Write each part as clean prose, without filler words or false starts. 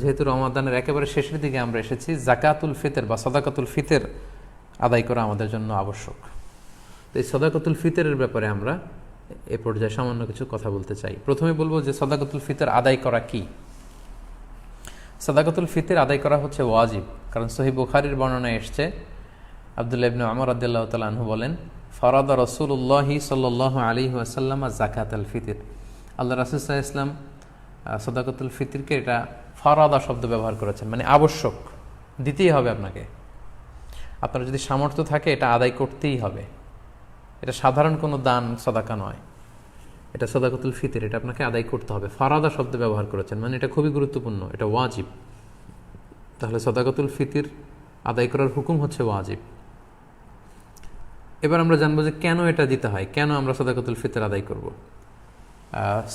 যেহেতু রমাদানের একেবারে শেষের দিকে আমরা এসেছি, জাকাতুল ফিতর বা সাদাকাতুল ফিতর আদায় করা আমাদের জন্য আবশ্যক। তো এই সাদাকাতুল ফিতরের ব্যাপারে আমরা এ পর্যায়ে সামান্য কিছু কথা বলতে চাই। প্রথমে বলবো যে সাদাকাতুল ফিতর আদায় করা কি। সাদাকাতুল ফিতর আদায় করা হচ্ছে ওয়াজিব, কারণ সহিহ বুখারীর বর্ণনায় এসছে, আব্দুল্লাহ ইবনে ওমর রাদিয়াল্লাহু তাআলা আনহু বলেন, ফারাদা রাসূলুল্লাহ সাল্লাল্লাহু আলাইহি ওয়াসাল্লাম যাকাতুল ফিতর। আল্লাহ রাসূল সাল্লাল্লাহু আলাইহি ওয়াসাল্লাম সাদাকাতুল ফিতরকে এটা ফারাদা শব্দ ব্যবহার করেছেন, মানে আবশ্যক, দিতেই হবে আপনাকে। আপনার যদি সামর্থ্য থাকে এটা আদায় করতেই হবে। এটা সাধারণ কোনো দান সাদাকা নয়, এটা সাদাকাতুল ফিতর, এটা আপনাকে আদায় করতে হবে। ফারাদা শব্দ ব্যবহার করেছেন, মানে এটা খুবই গুরুত্বপূর্ণ, এটা ওয়াজিব। তাহলে সাদাকাতুল ফিতর আদায় করার হুকুম হচ্ছে ওয়াজিব। এবার আমরা জানবো যে কেন এটা দিতে হয়, কেন আমরা সাদাকাতুল ফিতর আদায় করব।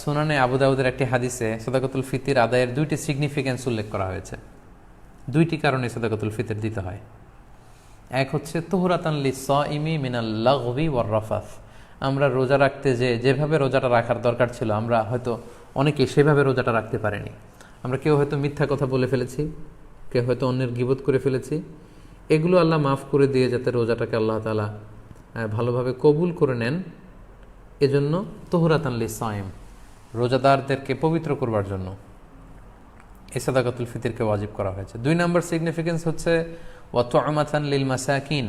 সুনানে আবু দাউদের একটি হাদিসে সাদাকাতুল ফিতর আদায়ের দুইটি সিগনিফিক্যান্স উল্লেখ করা হয়েছে। দুইটি কারণে সাদাকাতুল ফিতর দিতে হয়। এক হচ্ছে তুহরাতান লিস-সাইমি মিনাল লাগবি ওয়ার রাফাস। আমরা রোজা রাখতে যেভাবে রোজাটা রাখার দরকার ছিল, আমরা হয়তো অনেকে সেভাবে রোজাটা রাখতে পারিনি। আমরা কেউ হয়তো মিথ্যা কথা বলে ফেলেছি, কেউ হয়তো অন্যের গীবত করে ফেলেছি। এগুলো আল্লাহ মাফ করে দিয়ে যাতে রোজাটাকে আল্লাহ তাআলা ভালোভাবে কবুল করে নেন, এজন্য তুহরাতান লিস-সাইম, রোজাদারদেরকে পবিত্র করবার জন্য এই সাদাকাতুল ফিতরকে ওয়াজিব করা হয়েছে। 2 নম্বর সিগনিফিকেন্স হচ্ছে ওয়া তু'মাতান লিল মাসাকিন,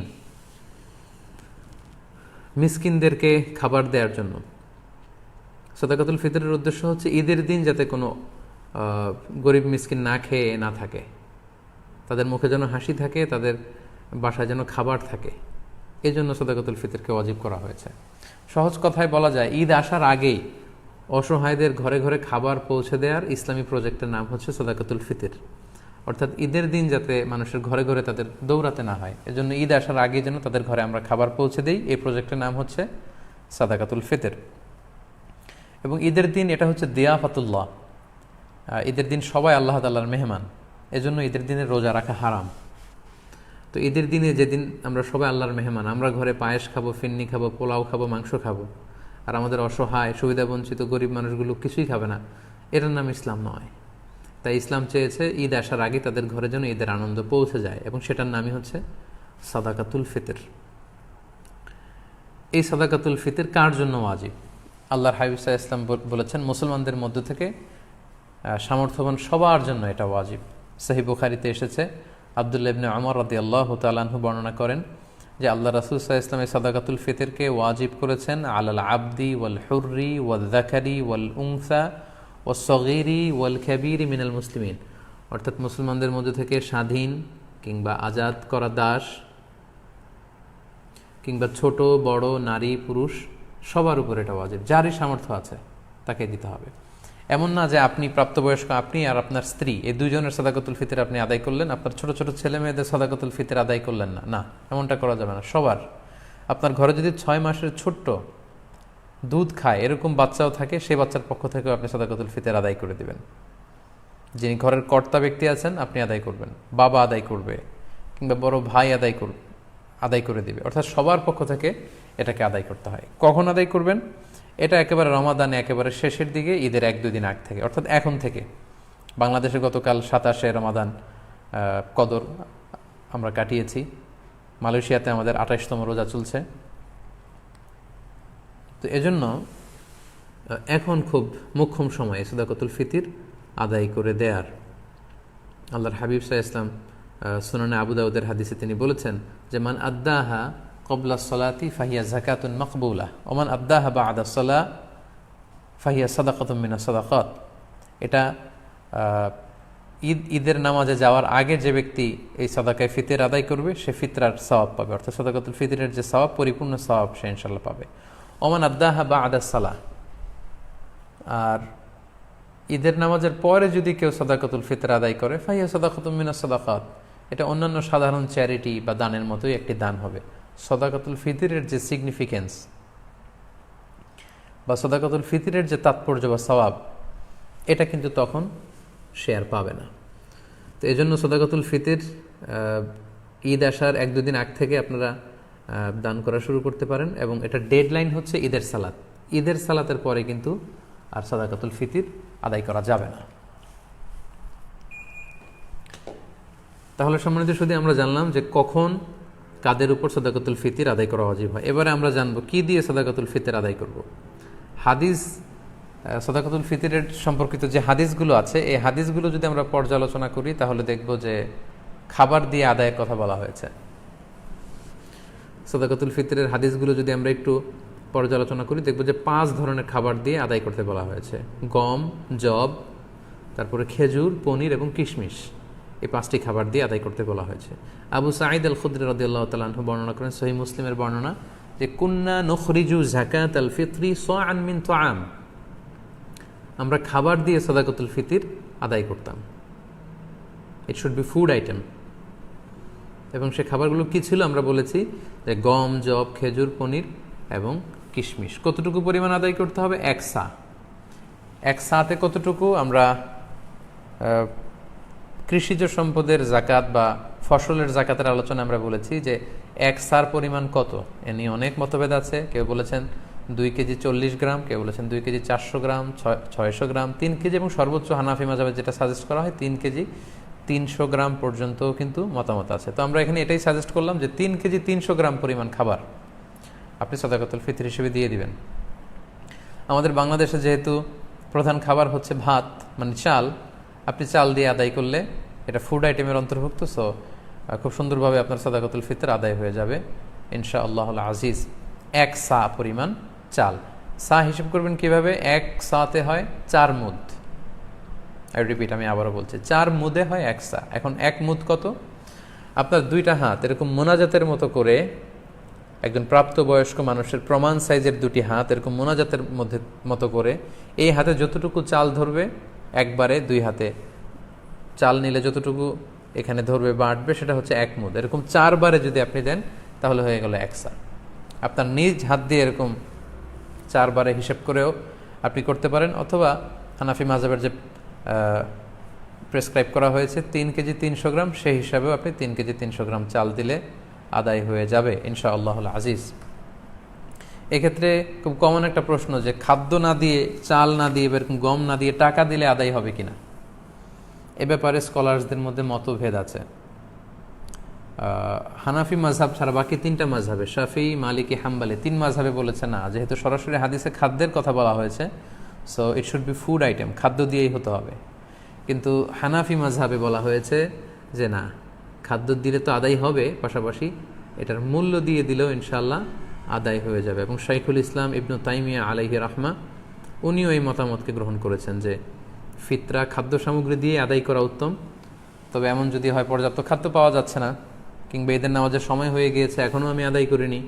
মিসকিনদেরকে খাবার দেওয়ার জন্য। সাদাকাতুল ফিতরের উদ্দেশ্য হচ্ছে ঈদের দিন যাতে কোনো গরিব মিসকিন না খেয়ে না থাকে, তাদের মুখে যেন হাসি থাকে, তাদের বাসায় যেন খাবার থাকে, এই জন্য সাদাকাতুল ফিতরকে ওয়াজিব করা হয়েছে। সহজ কথায় বলা যায়, ঈদ আসার আগেই অসহায়দের ঘরে ঘরে খাবার পৌঁছে দেওয়ার ইসলামী প্রজেক্টের নাম হচ্ছে সাদাকাতুল ফিতর। অর্থাৎ ঈদের দিন যাতে মানুষের ঘরে ঘরে তাদের দৌড়াতে না হয়, এজন্য ঈদ আসার আগে যেন তাদের ঘরে আমরা খাবার পৌঁছে দিই, এই প্রজেক্টের নাম হচ্ছে সাদাকাতুল ফিতর। এবং ঈদের দিন এটা হচ্ছে দিয়াফাতুল্লাহ, ঈদের দিন সবাই আল্লাহ তাআলার মেহমান, এজন্য ঈদের দিনে রোজা রাখা হারাম। তো ঈদের দিনে যেদিন আমরা সবাই আল্লাহর মেহমান, আমরা ঘরে পায়েস খাবো, ফিন্নি খাবো, পোলাও খাবো, মাংস খাবো, আর আমাদের অসহায় সুবিধাবঞ্চিত গরিব মানুষগুলো কিছুই খাবে না, এটার নাম ইসলাম নয়। তাই ইসলাম চেয়েছে ঈদ আসার আগে তাদের ঘরে যেন ঈদের আনন্দ পৌঁছে যায়, এবং সেটার নামই হচ্ছে সাদাকাতুল ফিতর। এই সাদাকাতুল ফিতর কার জন্য ওয়াজিব? আল্লাহর হাবিব সাল্লাল্লাহু আলাইহি ওয়াসাল্লাম বলেছেন, মুসলমানদের মধ্য থেকে সামর্থ্যবান সবার জন্য এটা ওয়াজিব। সহিহ বুখারীতে এসেছে, আব্দুল্লাহ ইবনে ওমর রাদিয়াল্লাহু তাআলা আনহু বর্ণনা করেন যে আল্লাহ রাসূল সাল্লাল্লাহু আলাইহি ওয়াসাল্লাম সাদাকাতুল ফিতরকে ওয়াজিব করেছেন আলাল আবদি ওয়াল হুররি ওয়াল যাকারি ওয়াল উনসা ওয়াস সগীরি ওয়াল কাবীরি মিনাল মুসলিমিন। অর্থাৎ মুসলমানদের মধ্যে থেকে স্বাধীন কিংবা আজাদ করা দাস কিংবা ছোট বড় নারী পুরুষ সবার উপর এটা ওয়াজিব, যারই সামর্থ্য আছে তাকে দিতে হবে। এমন না যে আপনি প্রাপ্তবয়স্ক, আপনি আর আপনার স্ত্রী, এই দুইজনের সাদাকাতুল ফিতর আপনি আদায় করলেন, আপনার ছোট ছোট ছেলে মেয়েদের সাদাকাতুল ফিতর আদায় করলেন না, না, এমনটা করা যাবে না। সবার, আপনার ঘরে যদি 6 মাসের ছোট্ট দুধ খায় এরকম বাচ্চাও থাকে, সেই বাচ্চার পক্ষ থেকেও আপনি সাদাকাতুল ফিতর আদায় করে দিবেন। যিনি ঘরের কর্তা ব্যক্তি আছেন আপনি আদায় করবেন, বাবা আদায় করবে, কিংবা বড় ভাই আদায় করে দিবে। অর্থাৎ সবার পক্ষ থেকে এটাকে আদায় করতে হয়। কখন আদায় করবেন? এটা একেবারে রমাদানে একেবারে শেষের দিকে, ঈদের 1-2 দিন আগ থেকে, অর্থাৎ এখন থেকে। বাংলাদেশে গতকাল 27শে রমাদান কদর আমরা কাটিয়েছি, মালয়েশিয়াতে আমাদের 28তম রোজা চলছে। তো এজন্য এখন খুব মোক্ষম সময় সাদাকাতুল ফিতর আদায় করে দেয়ার। আল্লাহর হাবিব সাল্লাল্লাহু আলাইহি ওয়াসাল্লাম সুনানে আবু দাউদের হাদিসে তিনি বলেছেন যে মান আদ্দাহা ক্বাবলা সলাতি ফাহিয়া যাকাতুন মাকবুলা ওয়া মান আদ্দাহা বা'দা সলাহ ফাহিয়া সাদাকাতুম মিনাস সাদাকাত। এটা ঈদের নামাজে যাওয়ার আগে যে ব্যক্তি এই সাদাকায়ে ফিতর আদায় করবে সে ফিতরার সওয়াব পাবে, অর্থাৎ সাদাকাতুল ফিতরের যে সওয়াব, পরিপূর্ণ সওয়াব সে ইনশাআল্লাহ পাবে। ওয়া মান আদ্দাহা বা'দা সালাহ, আর ঈদের নামাজের পরে যদি কেউ সাদাকাতুল ফিতর আদায় করে ফাহিয়া সাদাকাতুম মিনাস সাদাকাত, এটা অন্যান্য সাধারণ চ্যারিটি বা দানের মতোই একটি দান হবে। সাদাকাতুল ফিতরের যে সিগনিফিকেন্স বা সাদাকাতুল ফিতরের যে তাৎপর্য বা সওয়াব, এটা কিন্তু তখন সে আর পাবে না। তো এই জন্য সাদাকাতুল ফিতর ঈদ আসার 1-2 দিন আগ থেকে আপনারা দান করা শুরু করতে পারেন, এবং এটা ডেডলাইন হচ্ছে ঈদের সালাত। ঈদের সালাতের পরে কিন্তু আর সাদাকাতুল ফিতর আদায় করা যাবে না। তাহলে সম্মানিত শুধু আমরা জানলাম যে কখন কাদের উপর সাদাকাতুল ফিতর আদায় করা ওয়াজিব হয়। এবারে আমরা জানবো কি দিয়ে সাদাকাতুল ফিতর আদায় করব। হাদিস সাদাকাতুল ফিতরের সম্পর্কিত যে হাদিসগুলো আছে এই হাদিসগুলো যদি আমরা পর্যালোচনা করি তাহলে দেখব যে খাবার দিয়ে আদায়ের কথা বলা হয়েছে। সাদাকাতুল ফিতরের হাদিসগুলো যদি আমরা একটু পর্যালোচনা করি দেখব যে 5 ধরনের খাবার দিয়ে আদায় করতে বলা হয়েছে। গম, জব, তারপরে খেজুর, পনির এবং কিশমিশ, এই 5টি খাবার দিয়ে আদায় করতে বলা হয়েছে। আবু সাঈদ আল খুদরি রাদিয়াল্লাহু তাআলা আনহু বর্ণনা করেন, সহিহ মুসলিমের বর্ণনা, যে কুন্না নুখরিজু যাকাতাল ফিতরি সাআন মিন তুআম, আমরা খাবার দিয়ে সাদাকাতুল ফিতর আদায় করতাম। It should be food item. এবং সে খাবারগুলো কি ছিল আমরা বলেছি যে গম, জব, খেজুর, পনির এবং কিশমিশ। কতটুকু পরিমাণ আদায় করতে হবে? 1 সা। 1 সাতে কতটুকু? আমরা কৃষিজ সম্পদের জাকাত বা ফসলের জাকাতের আলোচনা আমরা বলেছি যে 1 সার পরিমাণ কত, এ নিয়ে অনেক মতভেদ আছে। কেউ বলেছেন 2 কেজি 40 গ্রাম, কেউ বলেছেন 2 কেজি 400 গ্রাম, 600 গ্রাম, 3 কেজি এবং সর্বোচ্চ হানাফি মাযহাবে যেটা সাজেস্ট করা হয় 3 কেজি 300 গ্রাম পর্যন্ত কিন্তু মতামত আছে। তো আমরা এখানে এটাই সাজেস্ট করলাম যে 3 কেজি 300 গ্রাম পরিমাণ খাবার আপনি সাদাকাতুল ফিতর হিসেবে দিয়ে দিবেন। আমাদের বাংলাদেশে যেহেতু প্রধান খাবার হচ্ছে ভাত, মানে চাল, আপনি চাল দিয়ে আদায় করলে এটা ফুড আইটেমের অন্তর্ভুক্ত। সো খুব সুন্দরভাবে আপনার সাদাকাতুল ফিতর আদায় হয়ে যাবে ইনশাআল্লাহুল আজিজ। 1 সা পরিমাণ চাল। সা হিসেব করবেন কিভাবে? 1 সাতে হয় 4 মুদ। আই রিপিট, আমি আবারও বলছি, 4 মুদে হয় 1 সা। এখন 1 মুদ কত? আপনার 2টা হাত এরকম মোনাজাতের মতো করে, একজন প্রাপ্তবয়স্ক মানুষের প্রমাণ সাইজের 2টি হাত এরকম মোনাজাতের মতো করে, এই হাতে যতটুকু চাল ধরবে একবারে 2 হাতে চাল নিলে যতটুকু এখানে ধরবে বা আটবে সেটা হচ্ছে 1 মুদ। এরকম 4 বারে যদি আপনি দেন তাহলে হয়ে গেল 1 সা। আপনার নিজ হাত দিয়ে এরকম 4 বারে হিসেব করেও আপনি করতে পারেন, অথবা হানাফি মাযহাবের যে প্রেসক্রাইব করা হয়েছে 3 কেজি 300 গ্রাম, সেই হিসাবেও আপনি 3 কেজি 300 গ্রাম চাল দিলে আদায় হয়ে যাবে ইনশাআল্লাহুল আজিজ। এক্ষেত্রে খুব কমন একটা প্রশ্ন যে খাদ্য না দিয়ে, চাল না দিয়ে, এরকম গম না দিয়ে টাকা দিলে আদায় হবে কিনা। এ ব্যাপারে স্কলারসদের মধ্যে মতভেদ আছে। হানাফি মাযহাব ছাড়া বাকি 3টা মাযহাবে, শাফিঈ, মালিকি, হাম্বলি, 3 মাযহাবে বলেছে না, যেহেতু সরাসরি হাদিসে খাদ্যের কথা বলা হয়েছে, so it should be food item, খাদ্য দিয়েই হতে হবে। কিন্তু হানাফি মাযহাবে বলা হয়েছে যে না, খাদ্য দিলে তো আদায় হবে, পাশাপাশি এটার মূল্য দিয়ে দিলেও ইনশাআল্লাহ আদায় হয়ে যাবে। এবং শাইখুল ইসলাম ইবনু তাইমিয়া আলাইহি রাহমা উনিও এই মতামতকে গ্রহণ করেছেন যে ফিতরা খাদ্য সামগ্রী দিয়ে আদায় করা উত্তম। তবে এমন যদি হয় পর্যাপ্ত খাদ্য পাওয়া যাচ্ছে না, কিংবা ঈদের নামাজের সময় হয়ে গিয়েছে, এখনও আমি আদায় করিনি,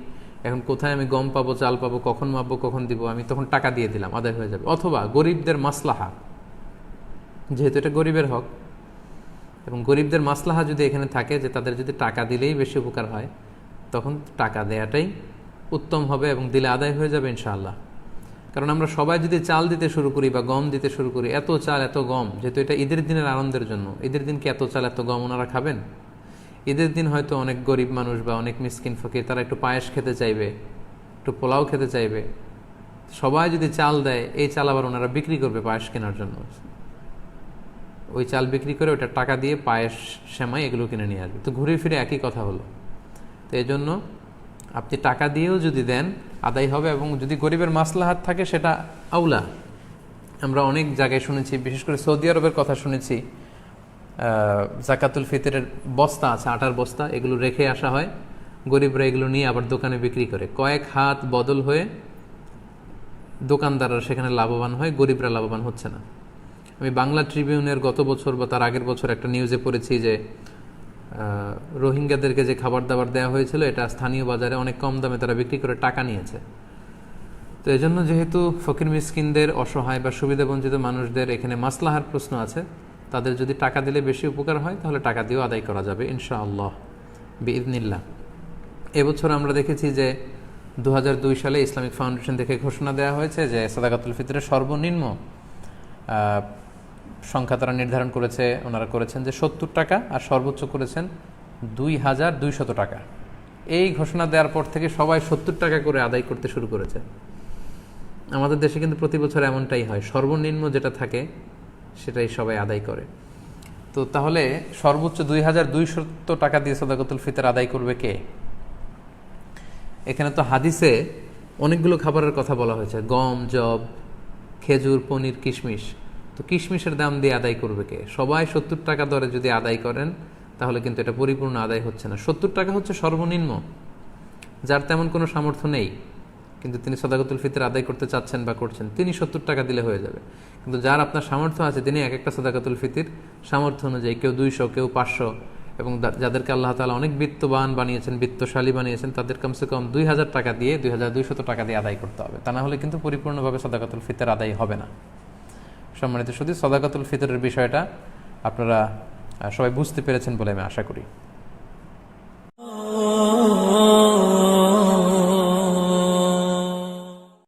এখন কোথায় আমি গম পাবো, চাল পাবো, কখন মাপবো, কখন দিব, আমি তখন টাকা দিয়ে দিলাম, আদায় হয়ে যাবে। অথবা গরিবদের মাসলাহা, যেহেতু এটা গরিবের হক, এবং গরিবদের মাসলাহা যদি এখানে থাকে যে তাদের যদি টাকা দিলেই বেশি উপকার হয়, তখন টাকা দেয়াটাই উত্তম হবে এবং দিলে আদায় হয়ে যাবে ইনশাআল্লাহ। কারণ আমরা সবাই যদি চাল দিতে শুরু করি বা গম দিতে শুরু করি, এত চাল এত গম, যেহেতু এটা ঈদের দিনের আনন্দের জন্য, ঈদের দিন কি এত চাল এত গম ওনারা খাবেন? ঈদের দিন হয়তো অনেক গরিব মানুষ বা অনেক মিসকিন ফকির তারা একটু পায়েস খেতে চাইবে, একটু পোলাও খেতে চাইবে। সবাই যদি চাল দেয়, এই চাল আবার ওনারা বিক্রি করবে পায়েস কেনার জন্য, ওই চাল বিক্রি করে ওটা টাকা দিয়ে পায়েস, সেমাই এগুলো কিনে নিয়ে আসবে। তো ঘুরে ফিরে একই কথা হলো। তো এই জন্য আপনি টাকা দিয়েও যদি দেন আদায় হবে, এবং যদি গরিবের মাসলাহাত থাকে সেটা আউলা। আমরা অনেক জায়গায় শুনেছি, বিশেষ করে সৌদি আরবের কথা শুনেছি, জাকাতুল ফিতরের বস্তা আছে, আটার বস্তা, এগুলো রেখে আসা হয়, গরিবরা এগুলো নিয়ে আবার দোকানে বিক্রি করে, কয়েক হাত বদল হয়ে দোকানদাররা সেখানে লাভবান হয়, গরিবরা লাভবান হচ্ছে না। আমি বাংলা ট্রিবিউনের গত বছর বা তার আগের বছর একটা নিউজে পড়েছি যে রোহিঙ্গাদেরকে যে খাবার দাবার দেওয়া হয়েছিল, এটা স্থানীয় বাজারে অনেক কম দামে তারা বিক্রি করে টাকা নিয়েছে। তো এই জন্য যেহেতু ফকির মিসকিনদের, অসহায় বা সুবিধাবঞ্চিত মানুষদের এখানে মাসলাহার প্রশ্ন আছে, তাদের যদি টাকা দিলে বেশি উপকার হয় তাহলে টাকা দিয়েও আদায় করা যাবে ইনশাআল্লাহ বিইذনিল্লাহ। এবছর আমরা দেখেছি যে 2002 সালে ইসলামিক ফাউন্ডেশন থেকে ঘোষণা দেওয়া হয়েছে যে সাদাকাতুল ফিতরের সর্বনিম্ন সংখ্যা তারা নির্ধারণ করেছে, ওনারা করেছেন যে 70 টাকা, আর সর্বোচ্চ করেছেন 2200 টাকা। এই ঘোষণা দেওয়ার পর থেকে সবাই 70 টাকা করে আদায় করতে শুরু করেছে। আমাদের দেশে কিন্তু প্রতি বছর এমনটাই হয়, সর্বনিম্ন যেটা থাকে সেটাই সবাই আদায় করে। তো তাহলে সর্বোচ্চ 2200 টাকা দিয়ে সাদাকাতুল ফিতর আদায় করবে কে? এখানে তো হাদিসে অনেকগুলো খাবারের কথা বলা হয়েছে, গম, জব, খেজুর, পনির, কিশমিশ। তো কিশমিশের দাম দিয়ে আদায় করবে কে? সবাই 70 টাকা দরে যদি আদায় করেন তাহলে কিন্তু এটা পরিপূর্ণ আদায় হচ্ছে না। 70 টাকা হচ্ছে সর্বনিম্ন, যার তেমন কোনো সামর্থ্য নেই কিন্তু তিনি সাদাকাতুল ফিতর আদায় করতে চাচ্ছেন বা করছেন, তিনি 70 টাকা দিলে হয়ে যাবে। কিন্তু যার আপনার সামর্থ্য আছে তিনি এক একটা সাদাকাতুল ফিতর সামর্থ্য অনুযায়ী, কেউ 200, কেউ 500, এবং যাদেরকে আল্লাহ তাআলা অনেক বিত্তবান বানিয়েছেন, বিত্তশালী বানিয়েছেন, তাদের কমসে কম 2000 টাকা দিয়ে, 2200 টাকা দিয়ে আদায় করতে হবে। তা না হলে কিন্তু পরিপূর্ণভাবে সাদাকাতুল ফিতর আদায় হবে না। সম্মানিত শুধু সাদাকাতুল ফিতরের বিষয়টা আপনারা সবাই বুঝতে পেরেছেন বলে আমি আশা করি।